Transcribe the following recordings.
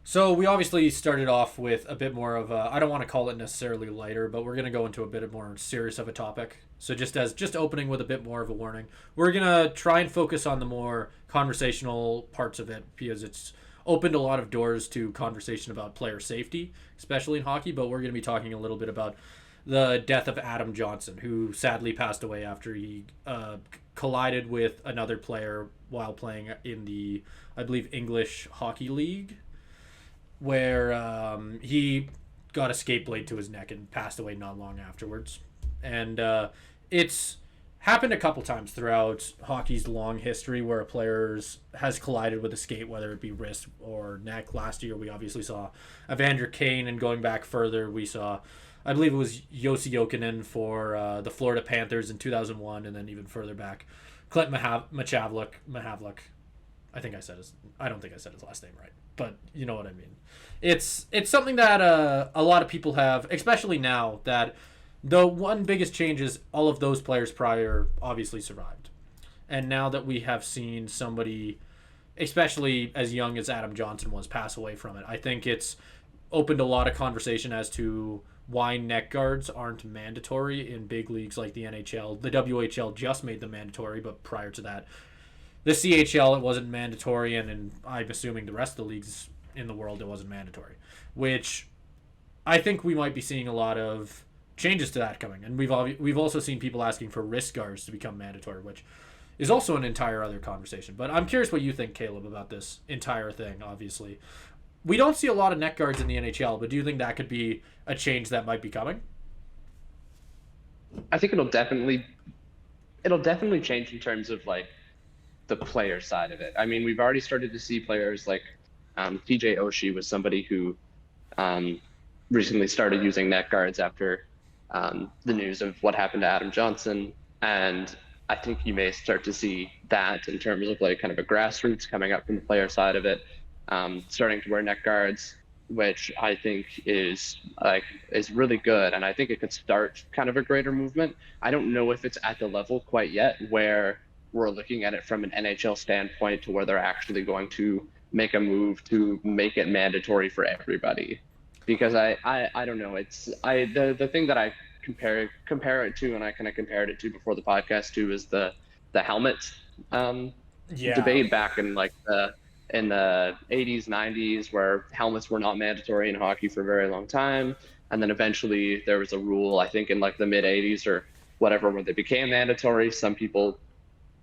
So we obviously started off with a bit more of a, I don't want to call it necessarily lighter, but we're going to go into a bit more serious of a topic. So just opening with a bit more of a warning, we're going to try and focus on the more conversational parts of it because it's opened a lot of doors to conversation about player safety, especially in hockey, but we're going to be talking a little bit about the death of Adam Johnson, who sadly passed away after he collided with another player while playing in the, I believe, English Hockey League, where he got a skate blade to his neck and passed away not long afterwards. And it's happened a couple times throughout hockey's long history where a player has collided with a skate, whether it be wrist or neck. Last year, we obviously saw Evander Kane, and going back further, we saw, I believe it was Yossi Jokinen for the Florida Panthers in 2001, and then even further back, Clint Mahavlik. I don't think I said his last name right, but you know what I mean. It's something that a lot of people have, especially now that the one biggest change is all of those players prior obviously survived, and now that we have seen somebody, especially as young as Adam Johnson was, pass away from it, I think it's opened a lot of conversation as to why neck guards aren't mandatory in big leagues like the NHL. The WHL just made them mandatory, but prior to that, the CHL, it wasn't mandatory, and I'm assuming the rest of the leagues in the world it wasn't mandatory, which I think we might be seeing a lot of changes to that coming. And we've also seen people asking for wrist guards to become mandatory, which is also an entire other conversation. But I'm curious what you think, Caleb, about this entire thing. Obviously, we don't see a lot of neck guards in the NHL, but do you think that could be a change that might be coming? I think it'll definitely change in terms of like the player side of it. I mean, we've already started to see players like TJ Oshie was somebody who um, recently started using net guards after the news of what happened to Adam Johnson, and I think you may start to see that in terms of like kind of a grassroots coming up from the player side of it, starting to wear neck guards, which I think is really good, and I think it could start kind of a greater movement. I don't know if it's at the level quite yet where we're looking at it from an NHL standpoint to where they're actually going to make a move to make it mandatory for everybody. Because I don't know. The thing that I compare it to, and I kind of compared it to before the podcast too, is the helmets um, Yeah. debate back in like the 80s 90s where helmets were not mandatory in hockey for a very long time, and then eventually there was a rule, I think in like the mid 80s or whatever, where they became mandatory. Some people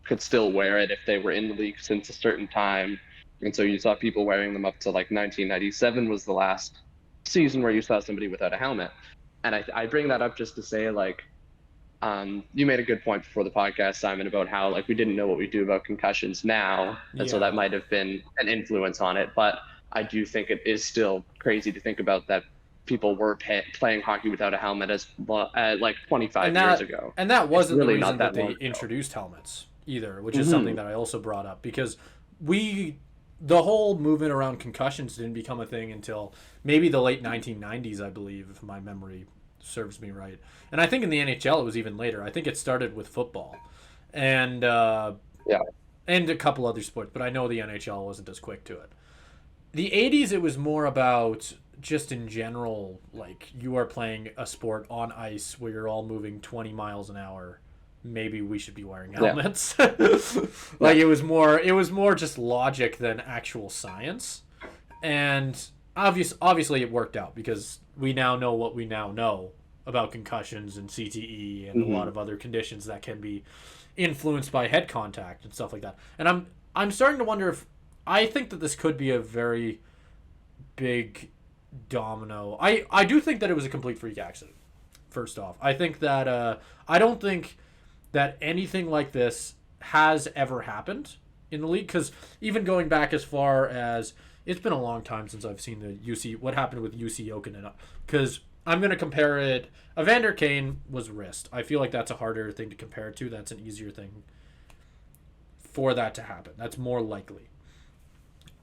could still wear it if they were in the league since a certain time. And so you saw people wearing them up to like 1997 was the last season where you saw somebody without a helmet. And I bring that up just to say, like, you made a good point before the podcast, Simon, about how like we didn't know what we do about concussions now, and so that Yeah. might have been an influence on it. But I do think it is still crazy to think about that people were playing hockey without a helmet like and 25 years that ago. and that It's wasn't the really not reason that that they long ago. introduced helmets either, which is something Hmm. that I also brought up because we the whole movement around concussions didn't become a thing until maybe the late 1990s, I believe, if my memory serves me right. And I think in the NHL it was even later. I think it started with football, and Yeah. and a couple other sports, but I know the NHL wasn't as quick to it. The 80s it was more about just in general, like you are playing a sport on ice where you're all moving 20 miles an hour, maybe we should be wearing Yeah. helmets. Yeah. Like it was more just logic than actual science, and obviously it worked out because we now know what we now know about concussions and CTE and a lot Hmm. of other conditions that can be influenced by head contact and stuff like that. And I'm starting to wonder if I think that this could be a very big domino. I do think that it was a complete freak accident. First off, I think that I don't think that anything like this has ever happened in the league because even going back as far as it's been a long time since I've seen the UC what happened with UC Jokinen because I'm gonna compare it. Evander Kane was wrist. I feel like that's a harder thing to compare it to. That's an easier thing for that to happen. That's more likely.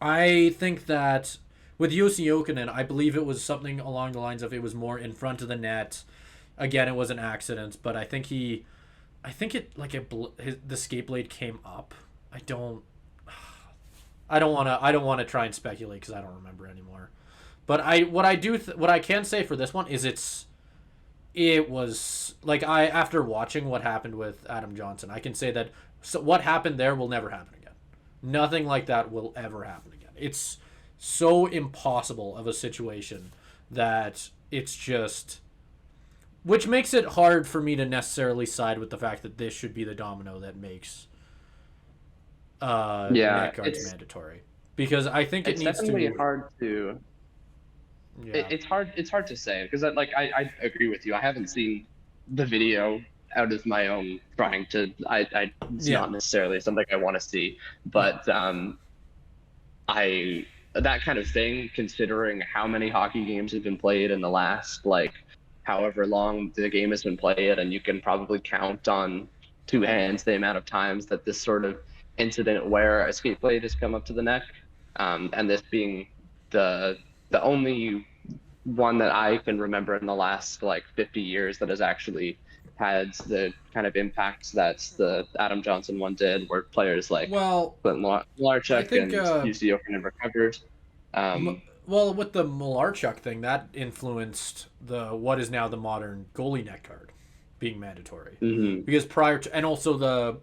I think that with Yossi Jokinen, I believe it was something along the lines of it was more in front of the net. Again, it was an accident, but I think it like the skate blade came up. I don't. I don't want to try and speculate because I don't remember anymore. But what I can say for this one is it was like after watching what happened with Adam Johnson, I can say that what happened there will never happen again. Nothing like that will ever happen again. It's so impossible of a situation that it's just, which makes it hard for me to necessarily side with the fact that this should be the domino that makes Yeah, net guards mandatory, because I think it it's needs definitely to. hard to. Yeah, It's hard to say because I agree with you. I haven't seen the video out of my own trying to. It's yeah, not necessarily something I want to see, yeah, but I that kind of thing, considering how many hockey games have been played in the last like however long the game has been played, and you can probably count on two hands the amount of times that this sort of incident where a skate blade has come up to the neck, and this being the the only one that I can remember in the last like 50 years that has actually had the kind of impacts that the Adam Johnson one did, where players like well, Clint I Larchuk think and UC Okanen recovered. Um, well, with the Malarchuk thing, that influenced the what is now the modern goalie net guard being mandatory, mhm. because prior to, and also the,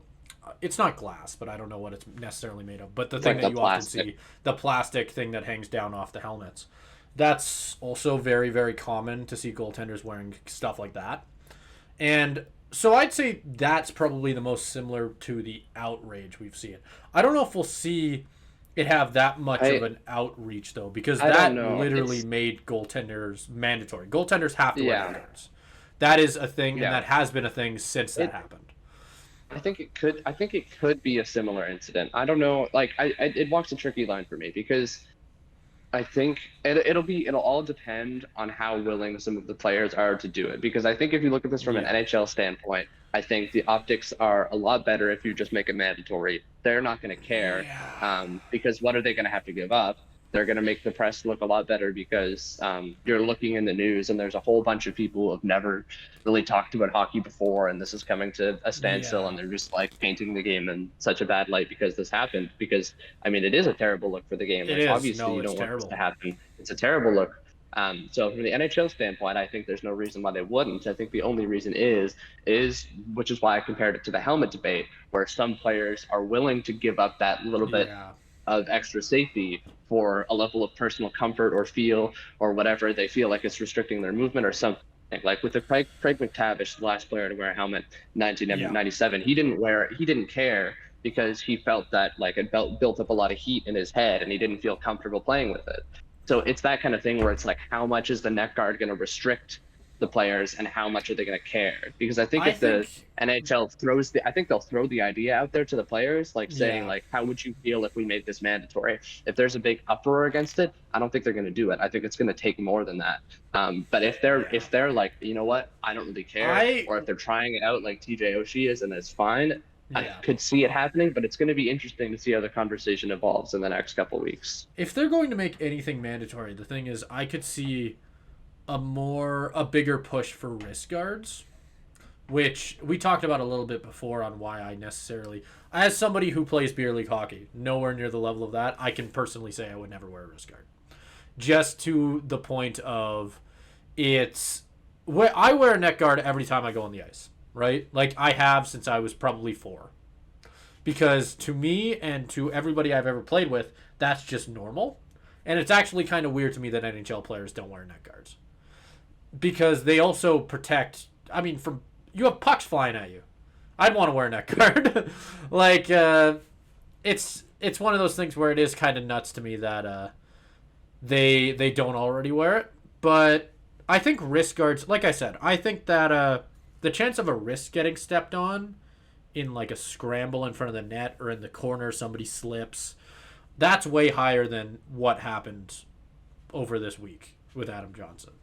it's not glass, but I don't know what it's necessarily made of, but the It's thing like that the you often plastic. see, the plastic thing that hangs down off the helmets, that's also very, very common to see goaltenders wearing stuff like that. And so I'd say that's probably the most similar to the outrage we've seen. I don't know if we'll see it have that much of I an outreach though, because I don't that know. literally It's made goaltenders mandatory. Goaltenders have to wear yeah. neckguards. That is a thing, and Yeah. that has been a thing since that It happened. I think it could. I think it could be a similar incident. I don't know. Like, it walks a tricky line for me because I think it'll all depend on how willing some of the players are to do it. Because I think if you look at this from an Yeah. NHL standpoint, I think the optics are a lot better if you just make it mandatory. They're not going to care, Yeah. because what are they going to have to give up? They're going to make the press look a lot better because you're looking in the news and there's a whole bunch of people who have never really talked about hockey before, and this is coming to a standstill, Yeah. and they're just like painting the game in such a bad light because this happened. Because I mean, it is a terrible look for the game. It Like, is. obviously, No, you it's don't want this to terrible. happen. It's a terrible look. So from the NHL standpoint, I think there's no reason why they wouldn't. I think the only reason is which is why I compared it to the helmet debate, where some players are willing to give up that little bit Yeah. of extra safety for a level of personal comfort or feel or whatever they feel like it's restricting their movement or something. Like with the Craig McTavish, the last player to wear a helmet, Yeah. 1997, he didn't care because he felt that like it built up a lot of heat in his head and he didn't feel comfortable playing with it. So it's that kind of thing where it's like, how much is the net guard going to restrict the players and how much are they going to care? Because I think I if the think. NHL I think they'll throw the idea out there to the players, like saying Yeah. like, how would you feel if we made this mandatory? If there's a big uproar against it, I don't think they're going to do it. I think it's going to take more than that. But Yeah. if they're like, you know what, I don't really care, I. or if they're trying it out like TJ Oshie is and it's fine, I Yeah. could see it happening. But it's going to be interesting to see how the conversation evolves in the next couple of weeks. If they're going to make anything mandatory, the thing is, I could see a bigger push for wrist guards, which we talked about a little bit before on why I necessarily, as somebody who plays beer league hockey, nowhere near the level of that, I can personally say I would never wear a wrist guard. Just to the point of, it's where I wear a neck guard every time I go on the ice, right? Like I have since I was probably 4. Because to me and to everybody I've ever played with, that's just normal. And it's actually kind of weird to me that NHL players don't wear neck guards, because they also protect. I mean, from you have pucks flying at you. I'd want to wear a neck guard. Like, it's one of those things where it is kind of nuts to me that they don't already wear it. But I think wrist guards, like I said, I think that the chance of a wrist getting stepped on in like a scramble in front of the net or in the corner, somebody slips. That's way higher than what happened over this week with Adam Johnson.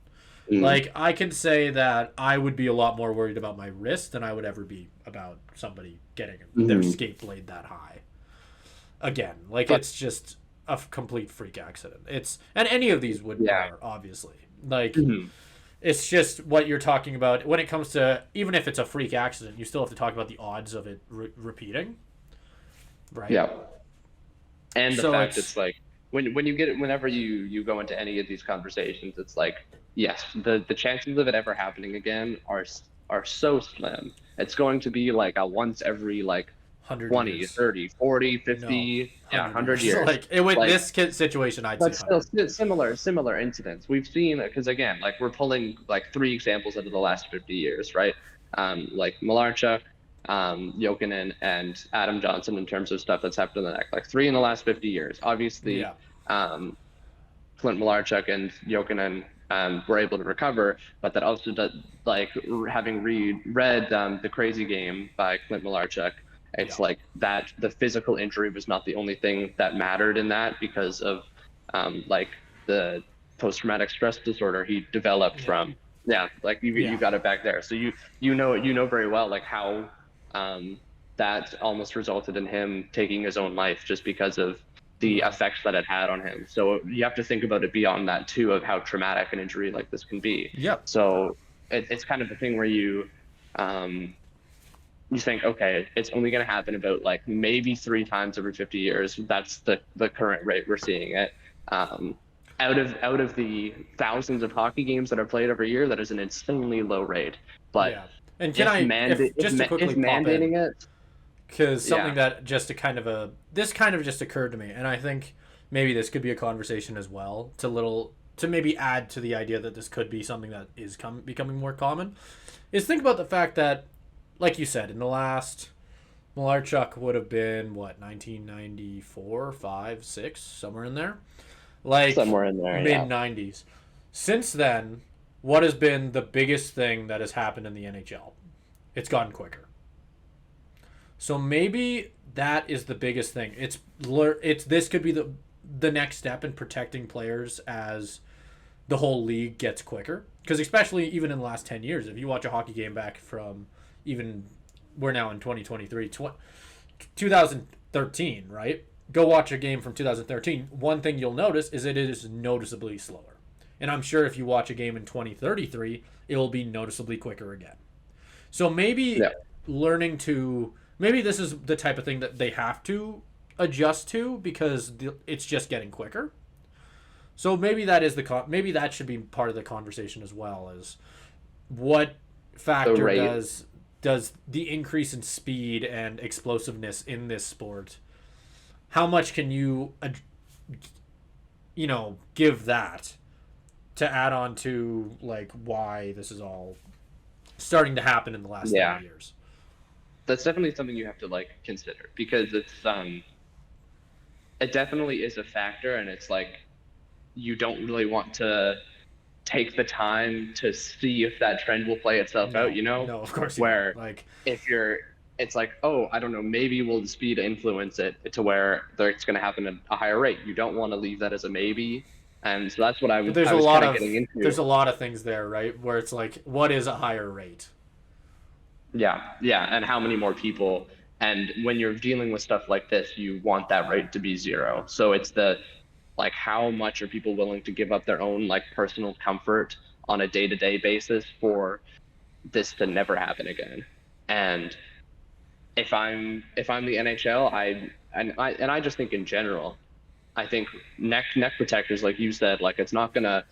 Mm. Like, I can say that I would be a lot more worried about my wrist than I would ever be about somebody getting their Mhm. skate blade that high. Again, like, But it's just a complete freak accident. And any of these would yeah. are, obviously. Like, Mhm. it's just what you're talking about. When it comes to, even if it's a freak accident, you still have to talk about the odds of it repeating, right? Yeah. And the So fact it's it's like when you get whenever you go into any of these conversations, it's like yes, the chances of it ever happening again are so slim. It's going to be like a once every like 100 20, years. 30, 40, No, 50, yeah, 100 100 years. years. Like with Like, this situation, I'd say but still 100. similar incidents. We've seen because again, like we're pulling like three examples out of the last 50 years, right? Like Malarchuk, Jokinen, and Adam Johnson in terms of stuff that's happened in the neck. Like three in the last 50 years. Obviously, Yeah. um, Clint Malarchuk and Jokinen were able to recover, but that also does, like having read The Crazy Game by Clint Malarchuk, Yeah. it's like that the physical injury was not the only thing that mattered in that because of like the post-traumatic stress disorder he developed Yeah. from. Yeah, like you Yeah. got it back there. So you know very well like how um, that almost resulted in him taking his own life just because of the Yeah. effects that it had on him. So you have to think about it beyond that too, of how traumatic an injury like this can be. Yep. So it's kind of a thing where um, you think, okay, it's only going to happen about like maybe 3 times every 50 years. That's the current rate we're seeing it. Um, out of the thousands of hockey games that are played every year, that is an insanely low rate. But Yeah. And can I, if just to if quickly pop in, mandating it, because something yeah, that just a kind of a this kind of just occurred to me, and I think maybe this could be a conversation as well to maybe add to the idea that this could be something that is becoming more common. Is think about the fact that, like you said, in the last Malarchuk would have been what 1994, 5, 6, somewhere in there, like somewhere in there, mid yeah. 90s. Since then, what has been the biggest thing that has happened in the NHL? It's gotten quicker. So maybe that is the biggest thing. It's this could be the next step in protecting players as the whole league gets quicker. Because especially even in the last 10 years, if you watch a hockey game back from even we're now in 2023, 2013, right? Go watch a game from 2013. One thing you'll notice is it is noticeably slower. And I'm sure if you watch a game in 2033, it will be noticeably quicker again. So maybe Yeah. learning to maybe this is the type of thing that they have to adjust to because it's just getting quicker. So maybe that is maybe that should be part of the conversation as well as what The factor rate. does the increase in speed and explosiveness in this sport, how much can you give that to add on to like why this is all starting to happen in the last Yeah. 30 years. That's definitely something you have to like consider because it definitely is a factor and it's like you don't really want to take the time to see if that trend will play itself out, No, no, of course you don't. where Like, if you're it's like, oh, I don't know, maybe will the speed influence it to where it's going to happen at a higher rate. You don't want to leave that as a maybe. And so that's what but I was kind of getting there's into. a lot of things there, right? Where it's like, what is a higher rate? Yeah, yeah, and how many more people? And when you're dealing with stuff like this, you want that rate to be zero. So it's the like how much are people willing to give up their own like personal comfort on a day-to-day basis for this to never happen again. And if I'm the NHL, I just think in general, I think neck protectors, like you said, like it's not gonna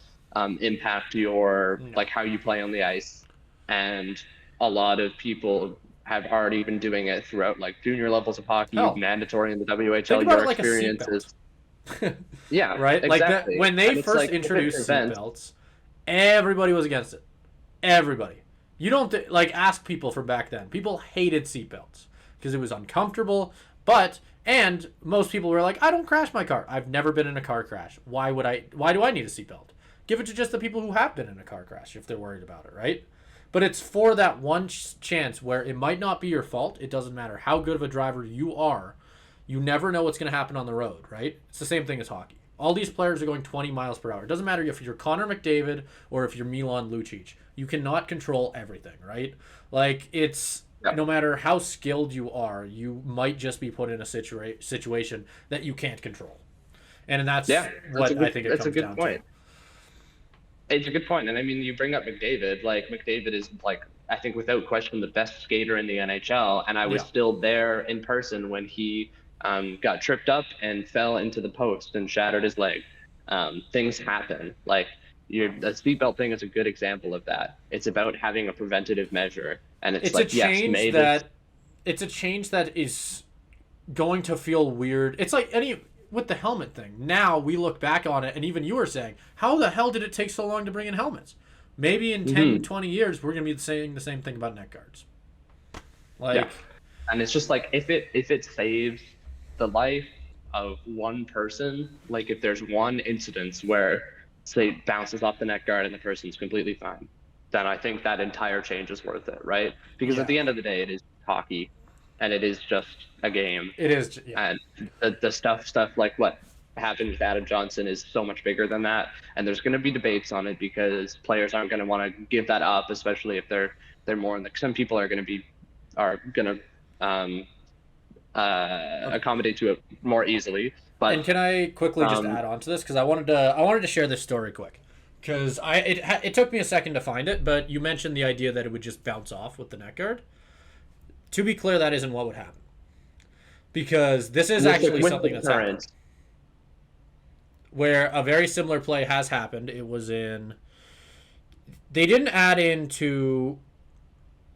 impact your No. like how you play on the ice, and a lot of people have already been doing it throughout like junior levels of hockey, Hell, mandatory in the think WHL. about Your it like a seatbelt. experiences, yeah, Right? Like that exactly. when they And it's first like if it introduced prevents, seatbelts, everybody was against it. Everybody. You don't like ask people from back then. People hated seatbelts because it was uncomfortable. And most people were like, I don't crash my car. I've never been in a car crash. Why would I? Why do I need a seatbelt? Give it to just the people who have been in a car crash if they're worried about it, right? But it's for that one chance where it might not be your fault. It doesn't matter how good of a driver you are. You never know what's going to happen on the road, right? It's the same thing as hockey. All these players are going 20 miles per hour. It doesn't matter if you're Connor McDavid or if you're Milan Lucic. You cannot control everything, right? Like, it's yeah, no matter how skilled you are, you might just be put in a situation that you can't control. And that's yeah, what I think it that's a comes good down to. point. It's a good point, and I mean, you bring up McDavid. Like McDavid is like I think without question the best skater in the NHL, and I was Yeah. still there in person when he got tripped up and fell into the post and shattered his leg. Things happen. Like the seatbelt thing is a good example of that. It's about having a preventative measure, and it's It's a like, yes, change maybe that it's a change that is going to feel weird. It's like any with the helmet thing. Now we look back on it, and even you were saying, how the hell did it take so long to bring in helmets? Maybe in 10, Mhm. 20 years, we're going to be saying the same thing about neck guards. Yeah. Like, And it's just like if it saves the life of one person, like if there's one incident where say it bounces off the neck guard and the person's completely fine, then I think that entire change is worth it, right? Because at yeah, the end of the day, it is hockey, and it is just a game, it is. Yeah, and the stuff like what happened with Adam Johnson is so much bigger than that, and there's going to be debates on it because players aren't going to want to give that up, especially if they're more in the. Some people are going to okay. accommodate to it more easily. But And can I quickly just um, add on to this because I wanted to share this story quick because it took me a second to find it, but you mentioned the idea that it would just bounce off with the neck guard. To be clear, that isn't what would happen because this is actually with something the that's happened. current, Where a very similar play has happened. It was in. They didn't add into.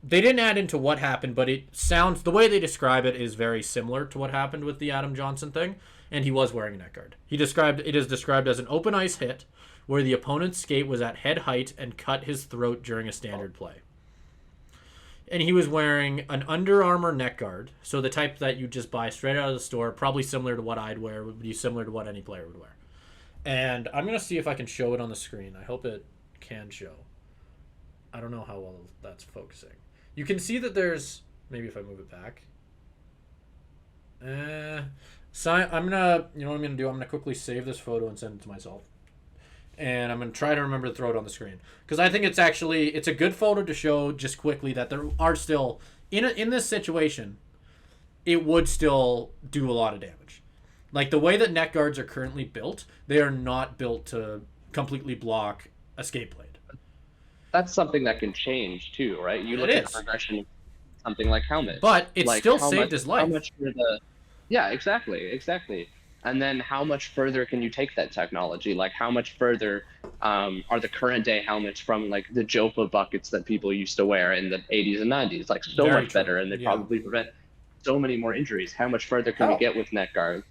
They didn't add into what happened, but it sounds the way they describe it is very similar to what happened with the Adam Johnson thing, and he was wearing a neck guard. He described it is described as an open ice hit where the opponent's skate was at head height and cut his throat during a standard play. And he was wearing an Under Armour neck guard, so the type that you just buy straight out of the store, probably similar to what I'd wear, would be similar to what any player would wear. And I'm going to see if I can show it on the screen. I hope it can show. I don't know how well that's focusing. You can see that there's... Maybe if I move it back. So I'm going to... You know what I'm going to do? I'm going to quickly save this photo and send it to myself. And I'm going to try to remember to throw it on the screen. Because I think it's a good photo to show just quickly that there are still... In this situation, it would still do a lot of damage. Like the way that neck guards are currently built, they are not built to completely block a skate blade. that's something that can change too, right? You It look at the is. progression of something like helmets, But it like still how saved much his how life. much for the yeah, exactly. And then how much further can you take that technology? Like how much further are the current day helmets from like the Jofa buckets that people used to wear in the 80s and 90s? Like so Very much true. better, and they Yeah. probably prevent so many more injuries. How much further can we Hell. get with neck guards?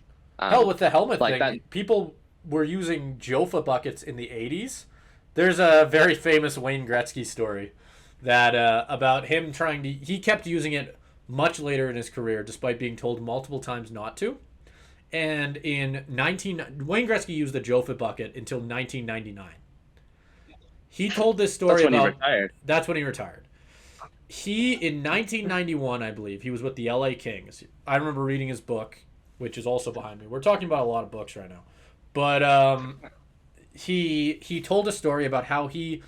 Hell, Um, with the helmet like that. thing, people were using Jofa buckets in the 80s. There's a very famous Wayne Gretzky story that about him trying to. He kept using it much later in his career, despite being told multiple times not to. And in 19 Wayne Gretzky used the Jofa bucket until 1999. He told this That's story when he about retired. that's when he retired. He in 1991, I believe, he was with the LA Kings. I remember reading his book, which is also behind me. We're talking about a lot of books right now, but he told a story about how he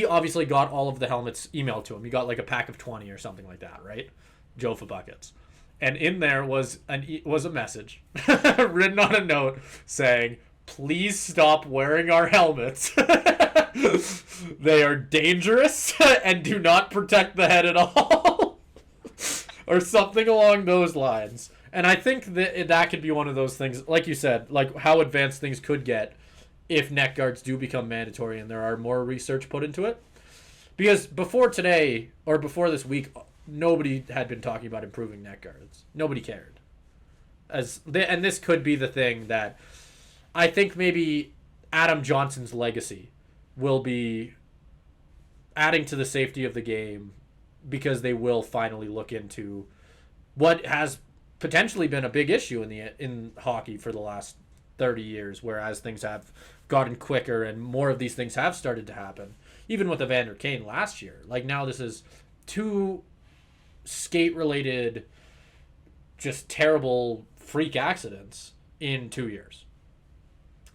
obviously got all of the helmets emailed to him. He got like a pack of 20 or something like that, right? Jofa buckets. And in there was a message written on a note saying, "Please stop wearing our helmets. They are dangerous and do not protect the head at all." Or something along those lines. And I think that could be one of those things, like you said, like how advanced things could get if neck guards do become mandatory and there are more research put into it. Because before today, or before this week, nobody had been talking about improving neck guards. Nobody cared. And this could be the thing that I think maybe Adam Johnson's legacy will be adding to the safety of the game because they will finally look into what has potentially been a big issue in hockey for the last 30 years, whereas things have gotten quicker and more of these things have started to happen. Even with Evander Kane last year. Like now this is two skate related just terrible freak accidents in 2 years.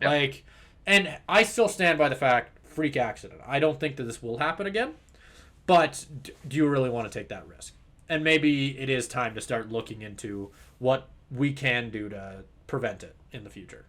Yep. Like, and I still stand by the fact freak accident. I don't think that this will happen again. But do you really want to take that risk? And maybe it is time to start looking into what we can do to prevent it in the future.